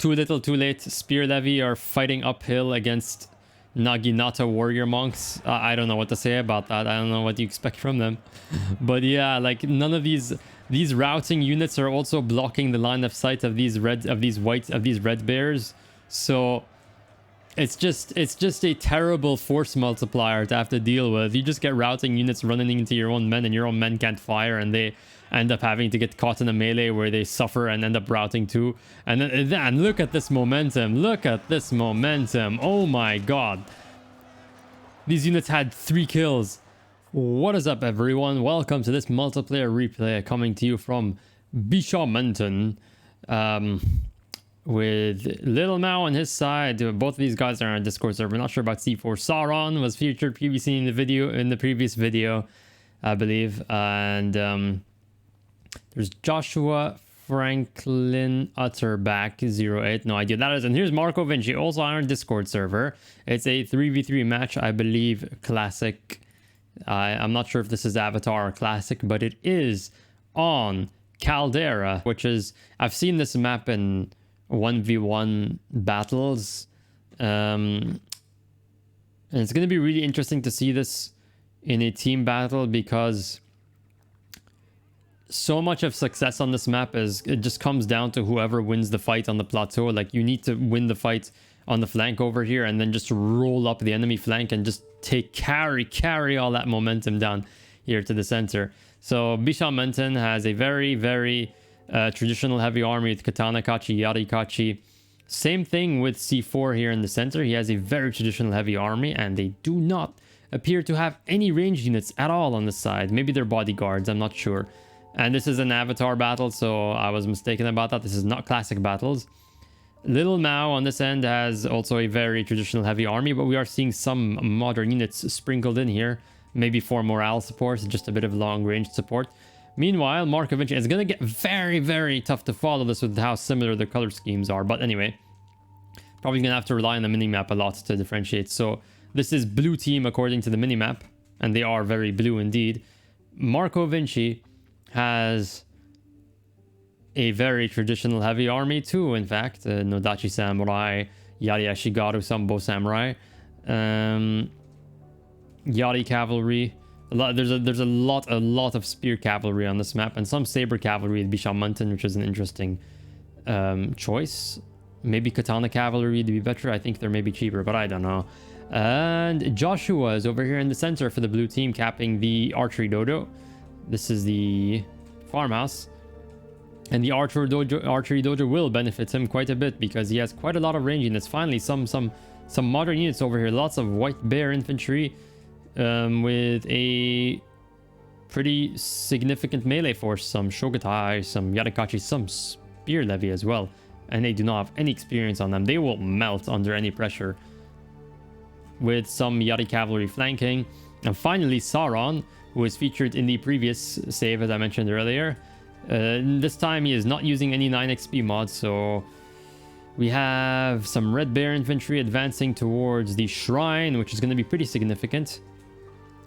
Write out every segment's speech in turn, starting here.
Too little, too late. Spear Levy are fighting uphill against Naginata warrior monks. I don't know what to say about that. I don't know what you expect from them. But yeah, like none of these routing units are also blocking the line of sight of these red bears. So it's just a terrible force multiplier to have to deal with. You just get routing units running into your own men, and your own men can't fire, and they end up having to get caught in a melee where they suffer and end up routing too. And then look at this momentum. Look at this momentum. Oh my god. These units had 3 kills. What is up, everyone? Welcome to this multiplayer replay coming to you from Bisha Mountain. With Little Mao on his side. Both of these guys are on a Discord server. Not sure about C4. Sauron was featured previously in the previous video, I believe. And there's Joshua Franklin Utterback 08. No idea that is. And here's Marco Vinci, also on our Discord server. It's a 3v3 match, I believe, classic. I'm not sure if this is Avatar or classic, but it is on Caldera, which is, I've seen this map in 1v1 battles, and it's going to be really interesting to see this in a team battle, because so much of success on this map is it just comes down to whoever wins the fight on the plateau. Like, you need to win the fight on the flank over here and then just roll up the enemy flank and just carry all that momentum down here to the center. So Bisha Mountain has a very traditional heavy army with Katana Kachi, Yari Kachi. Same thing with C4 here in the center. He has a very traditional heavy army, and they do not appear to have any ranged units at all on the side. Maybe they're bodyguards, I'm not sure. And this is an Avatar battle, so I was mistaken about that. This is not classic battles. Little Mao on this end has also a very traditional heavy army, but we are seeing some modern units sprinkled in here. Maybe for morale support, just a bit of long-range support. Meanwhile, Marco Vinci is going to get very tough to follow this with how similar the color schemes are. But anyway, probably going to have to rely on the minimap a lot to differentiate. So this is blue team according to the minimap, and they are very blue indeed. Marco Vinci has a very traditional heavy army too, in fact. Nodachi Samurai, Yari Ashigaru Sambo Samurai, Yari Cavalry. There's a lot of spear cavalry on this map, and some saber cavalry at Bisha Mountain, which is an interesting choice. Maybe katana cavalry would be better. I think they're maybe cheaper, but I don't know. And Joshua is over here in the center for the blue team, capping the archery dojo. This is the farmhouse, and the archery dojo will benefit him quite a bit because he has quite a lot of range units. Finally, some modern units over here. Lots of white bear infantry. With a pretty significant melee force, some Shogatai, some Yarikachi, some Spear Levy as well, and they do not have any experience on them. They will melt under any pressure, with some Yari Cavalry flanking. And finally Sauron, who was featured in the previous save as I mentioned earlier. This time he is not using any 9XP mods, so we have some Red Bear infantry advancing towards the shrine, which is going to be pretty significant,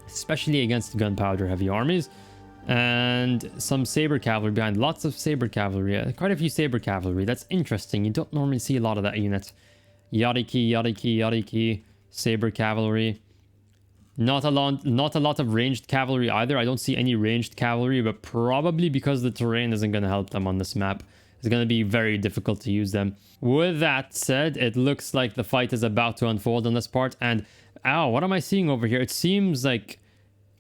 especially against gunpowder heavy armies, and some saber cavalry behind. Lots of saber cavalry, quite a few saber cavalry. That's interesting. You don't normally see a lot of that unit. Yariki, saber cavalry. Not a lot of ranged cavalry either. I don't see any ranged cavalry, but probably because the terrain isn't going to help them on this map. It's going to be very difficult to use them. With that said, it looks like the fight is about to unfold on this part. And ow, what am I seeing over here? It seems like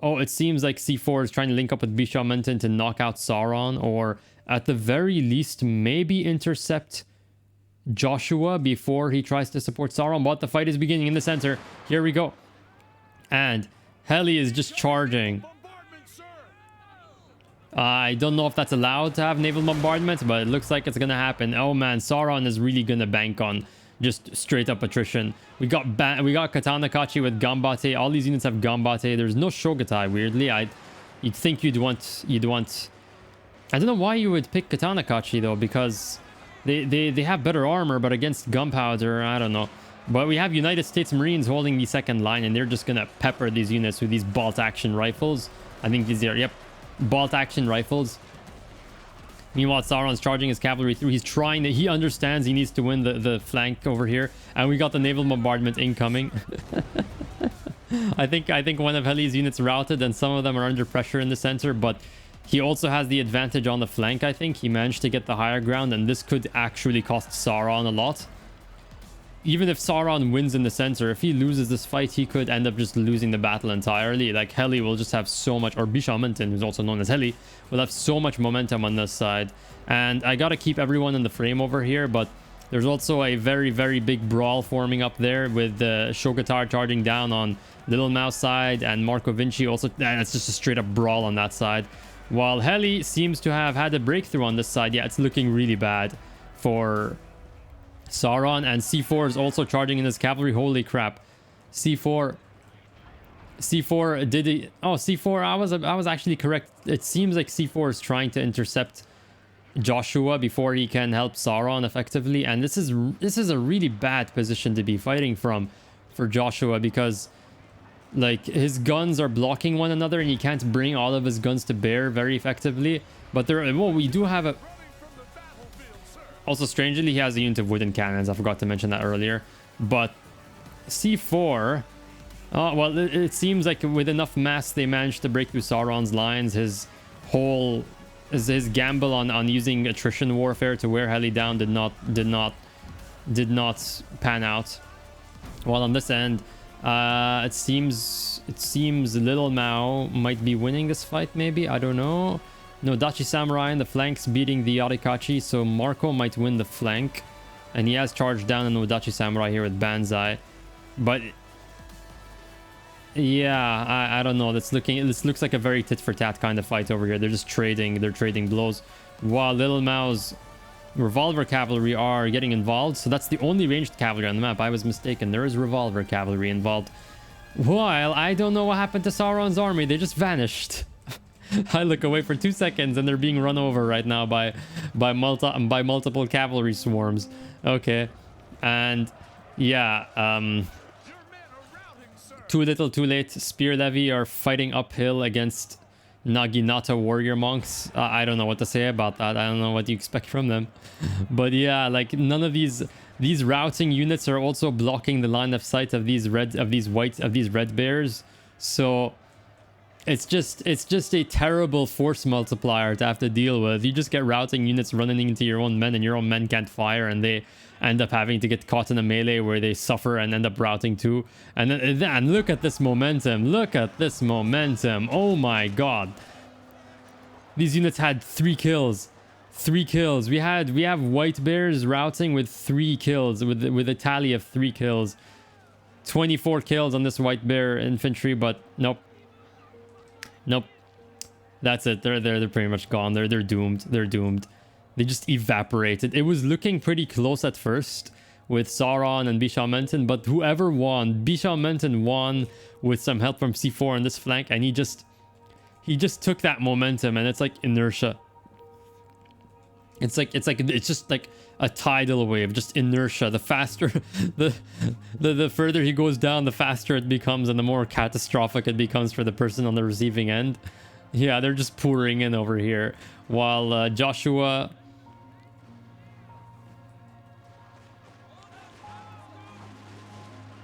C4 is trying to link up with Bisha Mountain to knock out Sauron, or at the very least maybe intercept Joshua before he tries to support Sauron. But the fight is beginning in the center. Here we go. And Heli is just charging. I don't know if that's allowed to have naval bombardment, but it looks like it's gonna happen. Oh man, Sauron is really gonna bank on just straight up attrition. We got Katana Kachi with Gambate. All these units have Gambate. There's no Shogatai, weirdly. You'd think you'd want I don't know why you would pick Katana Kachi though, because they have better armor, but against gunpowder, I don't know. But we have United States Marines holding the second line, and they're just gonna pepper these units with these bolt action rifles. I think these are, yep, bolt action rifles. Meanwhile, Sauron's charging his cavalry through. He's trying to, he understands he needs to win the flank over here. And we got the naval bombardment incoming. I think one of Heli's units routed and some of them are under pressure in the center, but he also has the advantage on the flank. I think he managed to get the higher ground, and this could actually cost Sauron a lot. Even if Sauron wins in the center, if he loses this fight, he could end up just losing the battle entirely. Like, Heli will just have so much, or Bishaminton, who's also known as Heli, will have so much momentum on this side. And I gotta keep everyone in the frame over here, but there's also a very, very big brawl forming up there with the Shogatar charging down on Little Mouse side, and Marco Vinci also. It's just a straight up brawl on that side. While Heli seems to have had a breakthrough on this side. Yeah, it's looking really bad for Sauron, and C4 is also charging in his cavalry. Holy crap. C4 did it. Oh, C4, I was actually correct. It seems like C4 is trying to intercept Joshua before he can help Sauron effectively, and this is a really bad position to be fighting from for Joshua, because like his guns are blocking one another and he can't bring all of his guns to bear very effectively. But we do have a... Also, strangely, he has a unit of wooden cannons. I forgot to mention that earlier. But C4... well, it seems like with enough mass, they managed to break through Sauron's lines. His gamble on using attrition warfare to wear Heli down did not pan out. While on this end, it seems Little Mao might be winning this fight. Maybe, I don't know. No, Dachi Samurai in the flanks beating the Yarikachi, so Marco might win the flank, and he has charged down on Dachi Samurai here with Banzai. But yeah, I don't know. This looks like a very tit for tat kind of fight over here. They're just trading. They're trading blows, while Little Mao's revolver cavalry are getting involved. So that's the only ranged cavalry on the map. I was mistaken. There is revolver cavalry involved. While I don't know what happened to Sauron's army. They just vanished. I look away for 2 seconds and they're being run over right now by multiple cavalry swarms. Okay, and yeah, too little, too late. Spear Levy are fighting uphill against Naginata warrior monks. I don't know what to say about that. I don't know what you expect from them. But yeah, like none of these routing units are also blocking the line of sight of these red bears. So it's just a terrible force multiplier to have to deal with. You just get routing units running into your own men, and your own men can't fire, and they end up having to get caught in a melee where they suffer and end up routing too. And then look at this momentum. Look at this momentum. Oh my god. These units had 3 kills. 3 kills. We have white bears routing with 3 kills, with a tally of 3 kills. 24 kills on this white bear infantry, but nope. Nope. That's it. They're pretty much gone. They're doomed. They're doomed. They just evaporated. It was looking pretty close at first with Sauron and Bishaminton, but whoever won, Bishaminton won with some help from C4 on this flank, and he just took that momentum, and it's like inertia. It's just like a tidal wave, just inertia. The faster, the further he goes down, the faster it becomes, and the more catastrophic it becomes for the person on the receiving end. Yeah, they're just pouring in over here, while Joshua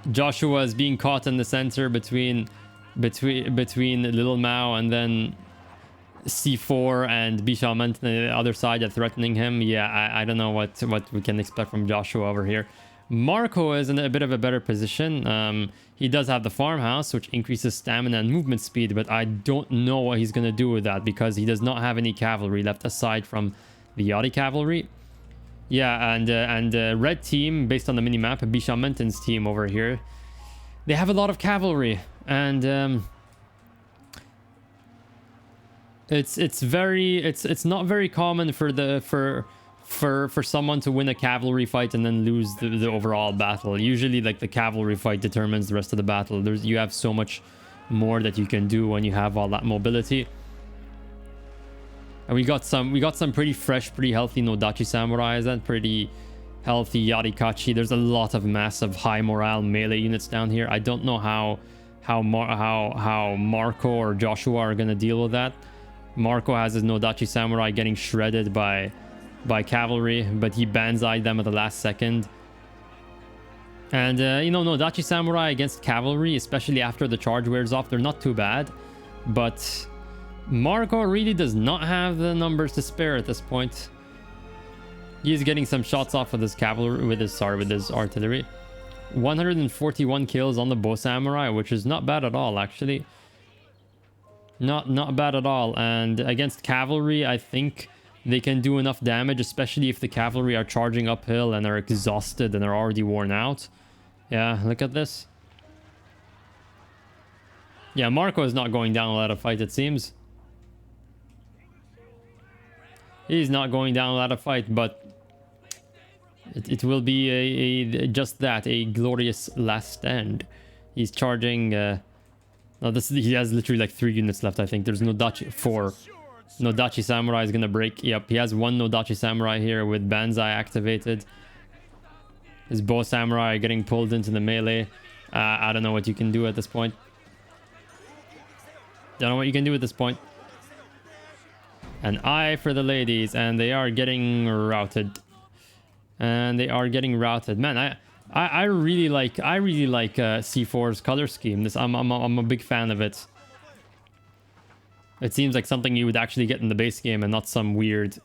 is being caught in the center between Little Mao and then C4 and Bishaminton on the other side are threatening him. Yeah, I don't know what we can expect from Joshua over here. Marco is in a bit of a better position. He does have the farmhouse, which increases stamina and movement speed, but I don't know what he's going to do with that, because he does not have any cavalry left aside from the Yadi cavalry. Yeah, and red team, based on the minimap, Bishaminton's team over here, they have a lot of cavalry, and it's not very common for someone to win a cavalry fight and then lose the overall battle. Usually, like, the cavalry fight determines the rest of the battle. You have so much more that you can do when you have all that mobility. And we got some pretty fresh, pretty healthy Nodachi samurais and pretty healthy Yarikachi. There's a lot of massive high morale melee units down here. I don't know how Marco or Joshua are gonna deal with that. Marco has his Nodachi Samurai getting shredded by cavalry, but he banzaied them at the last second. And, you know, Nodachi Samurai against cavalry, especially after the charge wears off, they're not too bad. But Marco really does not have the numbers to spare at this point. He's getting some shots off with his cavalry, with his artillery. 141 kills on the bow samurai, which is not bad at all, actually. Not bad at all. And against cavalry, I think they can do enough damage, especially if the cavalry are charging uphill and are exhausted and are already worn out. Yeah, look at this. Yeah, Marco is not going down without a fight, it seems. He's not going down without a fight, but it will be just that, a glorious last stand. He's charging... no, he has literally like 3 units left, I think. There's Nodachi... 4. Nodachi Samurai is gonna break. Yep, he has 1 Nodachi Samurai here with Banzai activated. His bow samurai getting pulled into the melee. I don't know what you can do at this point. Don't know what you can do at this point. An eye for the ladies, and they are getting routed. And they are getting routed. Man, I really like C4's color scheme. I'm a big fan of it. It seems like something you would actually get in the base game and not some weird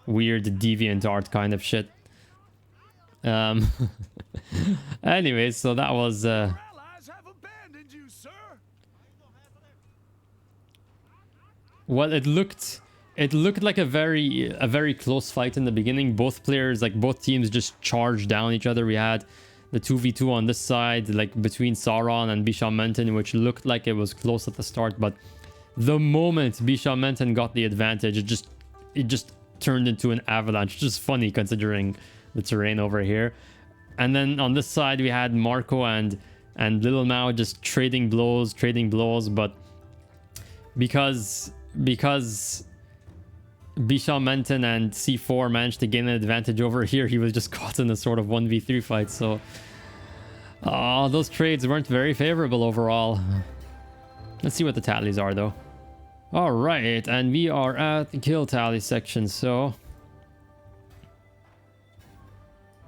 deviant art kind of shit. Anyways, so that was well, it looked like a very close fight in the beginning. Both players, like both teams, just charged down each other. We had the 2v2 on this side, like between Sauron and Bisham Menton, which looked like it was close at the start, but the moment Bisham Menton got the advantage, it just turned into an avalanche. Just funny considering the terrain over here. And then on this side we had Marco and Little Mao just trading blows, but because Bisham Menton and C4 managed to gain an advantage over here, he was just caught in a sort of 1v3 fight. So those trades weren't very favorable overall. Let's see what the tallies are though. All right, and we are at the kill tally section. So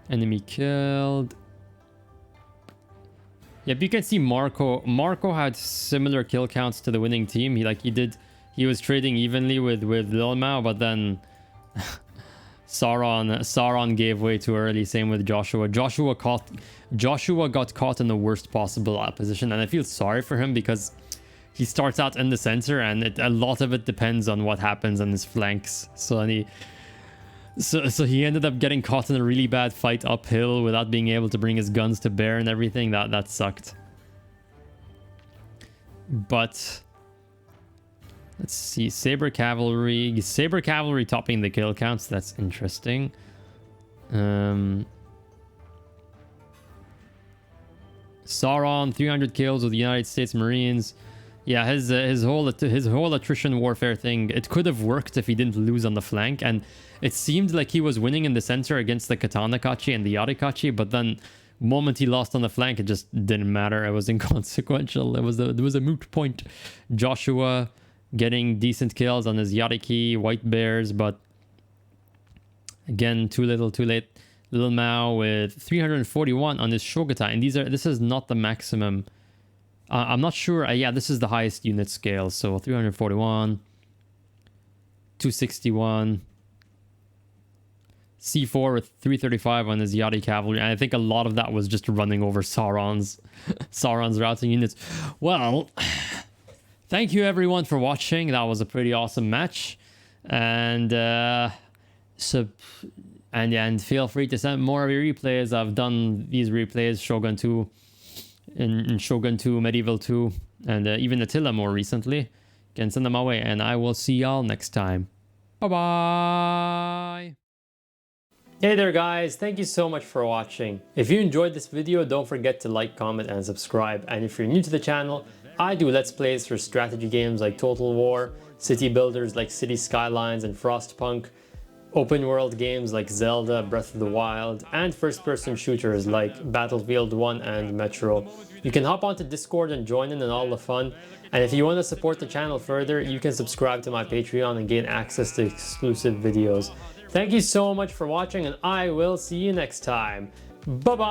enemy killed. Yep, you can see Marco had similar kill counts to the winning team. He was trading evenly with Lil Mao, but then Sauron gave way too early. Same with Joshua. Joshua got caught in the worst possible position, and I feel sorry for him because he starts out in the center, and a lot of it depends on what happens on his flanks. So he ended up getting caught in a really bad fight uphill without being able to bring his guns to bear and everything. That sucked. But let's see, Saber Cavalry topping the kill counts. That's interesting. Sauron 300 kills with the United States Marines. Yeah, his whole attrition warfare thing, it could have worked if he didn't lose on the flank, and it seemed like he was winning in the center against the Katana Kachi and the Yarikachi, but then the moment he lost on the flank, it just didn't matter. It was inconsequential. There was a moot point. Joshua getting decent kills on his Yariki, White Bears, but again, too little, too late. Little Mao with 341 on his Shogatai, and this is not the maximum. I'm not sure. Yeah, this is the highest unit scale. So 341, 261. C4 with 335 on his Yadi cavalry, and I think a lot of that was just running over Sauron's routing units. Well, thank you everyone for watching. That was a pretty awesome match, and feel free to send more of your replays. I've done these replays, Shogun 2, in Shogun 2, Medieval 2, and even Attila more recently. You can send them my way, and I will see y'all next time. Bye bye. Hey there guys, thank you so much for watching. If you enjoyed this video, don't forget to like, comment, and subscribe. And if you're new to the channel, I do Let's Plays for strategy games like Total War, city builders like City Skylines and Frostpunk, open world games like Zelda, Breath of the Wild, and first-person shooters like Battlefield 1 and Metro. You can hop onto Discord and join in on all the fun. And if you want to support the channel further, you can subscribe to my Patreon and gain access to exclusive videos. Thank you so much for watching, and I will see you next time. Bye-bye!